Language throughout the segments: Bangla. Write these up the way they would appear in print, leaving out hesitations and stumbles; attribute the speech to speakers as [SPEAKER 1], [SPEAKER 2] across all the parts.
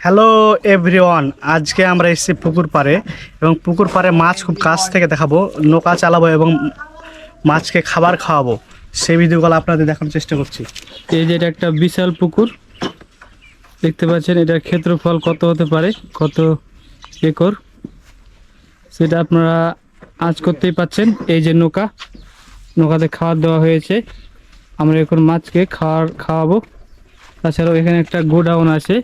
[SPEAKER 1] হ্যালো এভরিওয়ান, আজকে আমরা এসেছি পুকুর পাড়ে এবং পুকুর পাড়ে মাছ খুব কাছ থেকে দেখাবো, নৌকা চালাবো এবং মাছকে খাবার খাওয়াবো। সেই ভিডিওগুলো আপনাদের দেখানোর চেষ্টা করছি।
[SPEAKER 2] এই যে এটা একটা বিশাল পুকুর দেখতে পাচ্ছেন। এটার ক্ষেত্রফল কত হতে পারে, কত একর, সেটা আপনারা আজ করতেই পাচ্ছেন। এই যে নৌকাতে খাবার দেওয়া হয়েছে, আমরা এখন মাছকে খাওয়াবো। তাছাড়াও এখানে একটা গোডাউন আছে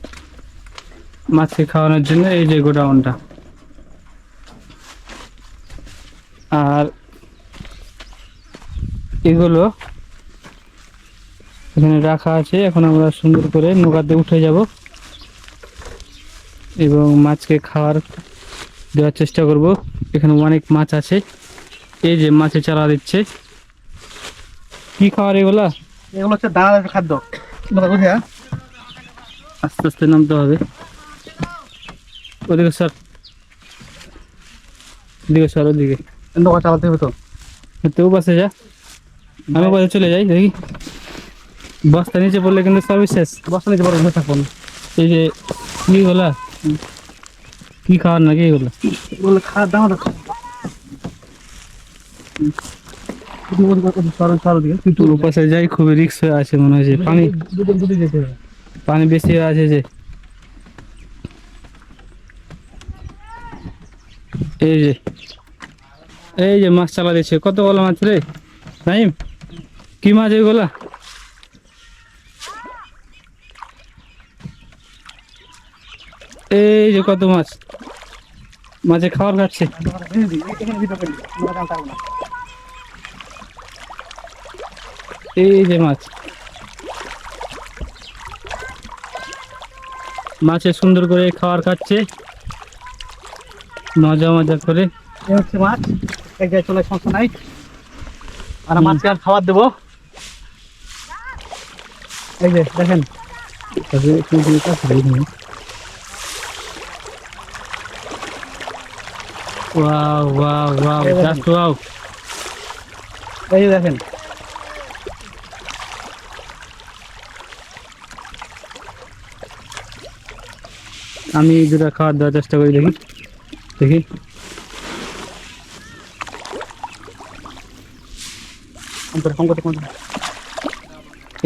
[SPEAKER 2] মাছকে খাওয়ানোর জন্য, এই যে গোডাউনটা। আর এগুলো এখানে রাখা আছে। এখন আমরা সুন্দর করে নৌকাতে উঠে যাব এবং মাছকে খাবার দেওয়ার চেষ্টা করব। এখানে অনেক মাছ আছে, এই যে মাছে চারা দিচ্ছে। কি খাবার এগুলা?
[SPEAKER 1] এগুলো হচ্ছে দানাদার খাদ্য। বুঝে
[SPEAKER 2] আস্তে আস্তে নামতে হবে। ওদিকে স্যার, ওদিকে স্যার, ওদিকে
[SPEAKER 1] নৌকা চালাতে হবে তো।
[SPEAKER 2] তেও পাশে যা, আমি পাশে চলে যাই। দেখি বস্তা নিচে পড়লে কিন্তু সবই শেষ।
[SPEAKER 1] বস্তা নিতে পারবো, থাকবো না।
[SPEAKER 2] এই যে এগুলা কি খাবার নাকি এগুলো?
[SPEAKER 1] এগুলো খাওয়ার দানাদার
[SPEAKER 2] পাশে যাই, খুবই রিক্স হয়ে আছে মনে হচ্ছে। পানি বেশি হয়ে আছে যে। এই যে এই যে মাছ চালা দিচ্ছে। কত বলা মাছ রে নাইম? কি মাছ এগুলা? এই যে কত মাছ, মাছে খাবার খাচ্ছে। এই যে মাছে সুন্দর করে খাবার খাচ্ছে, মজা মজা করে।
[SPEAKER 1] হচ্ছে মাছ এক জায়গায় চলে, সমস্যা নাই। আর মাছকে আর খাবার দেবো। এই যে দেখেন,
[SPEAKER 2] wow wow wow, just wow.
[SPEAKER 1] এই যে দেখেন,
[SPEAKER 2] আমি দুটা খাবার দেওয়ার চেষ্টা করি, দেখি দেখি।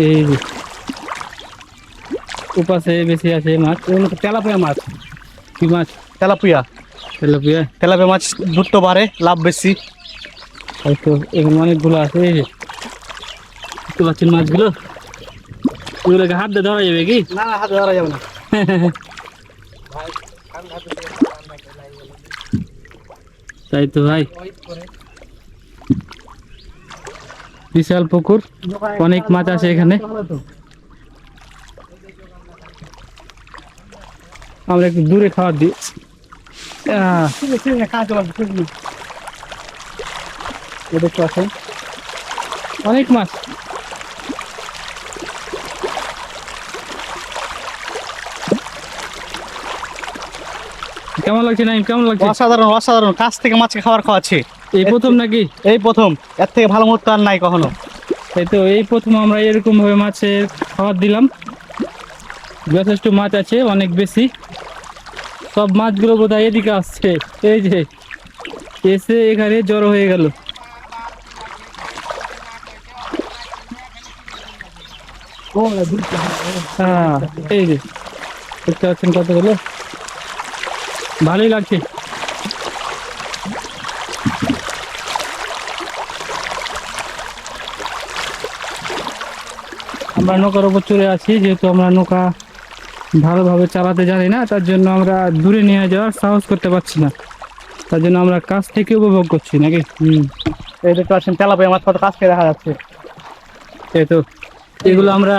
[SPEAKER 2] এই যে উপাসে বেশি আছে মাছ।
[SPEAKER 1] তেলাপিয়া মাছ।
[SPEAKER 2] কি মাছ?
[SPEAKER 1] তেলাপিয়া।
[SPEAKER 2] তেলাপিয়া।
[SPEAKER 1] তেলাপিয়া মাছ দ্রুত বাড়ে, লাভ বেশি।
[SPEAKER 2] হয়তো এখানে অনেকগুলো আছে। এই যে দেখতে পাচ্ছেন মাছগুলো, এগুলোকে হাত দিয়ে ধরা যাবে কি?
[SPEAKER 1] না, হাতে ধরা যাবে না।
[SPEAKER 2] তাই তো ভাই, বিশাল পুকুর, অনেক মাছ আছে এখানে। আমরা একটু দূরে খাবার দিই। দেখতে পাচ্ছেন অনেক মাছ। কেমন লাগছে নাইম, কেমন লাগছে?
[SPEAKER 1] অসাধারণ অসাধারণ, কাছ থেকে মাছকে খাবার খাওয়াচ্ছে।
[SPEAKER 2] এই প্রথম নাকি?
[SPEAKER 1] এই প্রথম, এর থেকে ভালো মুহূর্ত আর নাই কখনো।
[SPEAKER 2] তাই তো, এই প্রথম আমরা এরকম ভাবে মাছের খাবার দিলাম। যথেষ্ট মাছ আছে, অনেক বেশি। সব মাছগুলো বোধহয় এদিকে আসছে। এই যে এসে এখানে জড়ো হয়ে গেল। হ্যাঁ, এই যে দেখতে পাচ্ছেন কতগুলো, ভালোই লাগছে। আমরা নৌকার উপর চলে আছি, যেহেতু আমরা নৌকা ভালোভাবে চালাতে জানি না, তার জন্য আমরা দূরে নিয়ে যাওয়ার সাহস করতে পারছি না। তার জন্য আমরা কাছ থেকে উপভোগ করছি নাকি।
[SPEAKER 1] এই দেখতে পাচ্ছেন তেলাপিয়া মাছ কত কাছ থেকে দেখা যাচ্ছে।
[SPEAKER 2] এই তো, এগুলো আমরা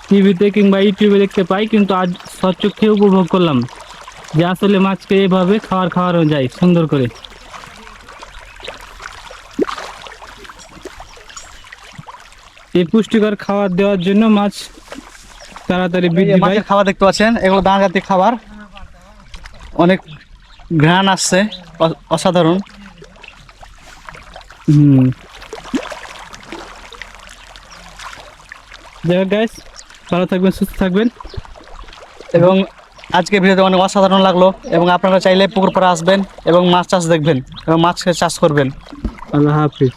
[SPEAKER 2] টিভিতে কিংবা ইউটিউবে দেখতে পাই, কিন্তু আজ সচক্ষে উপভোগ করলাম যে আসলে মাছকে এভাবে খাওয়ানো যায় সুন্দর করে। এই পুষ্টিকর খাবার দেওয়ার জন্য মাছ তাড়াতাড়ি বৃদ্ধি পায়।
[SPEAKER 1] খাবার দেখতে পাচ্ছেন, এগুলো দানা জাতীয় খাবার, অনেক ঘ্রাণ আসছে, অসাধারণ।
[SPEAKER 2] যাই হোক গাইস, ভালো থাকবেন, সুস্থ থাকবেন।
[SPEAKER 1] এবং আজকে ভিডিওতে অনেক অসাধারণ লাগলো এবং আপনারা চাইলে পুকুর পাড়ে আসবেন এবং মাছ চাষ দেখবেন এবং মাছ চাষ করবেন।
[SPEAKER 2] আল্লাহ হাফিজ।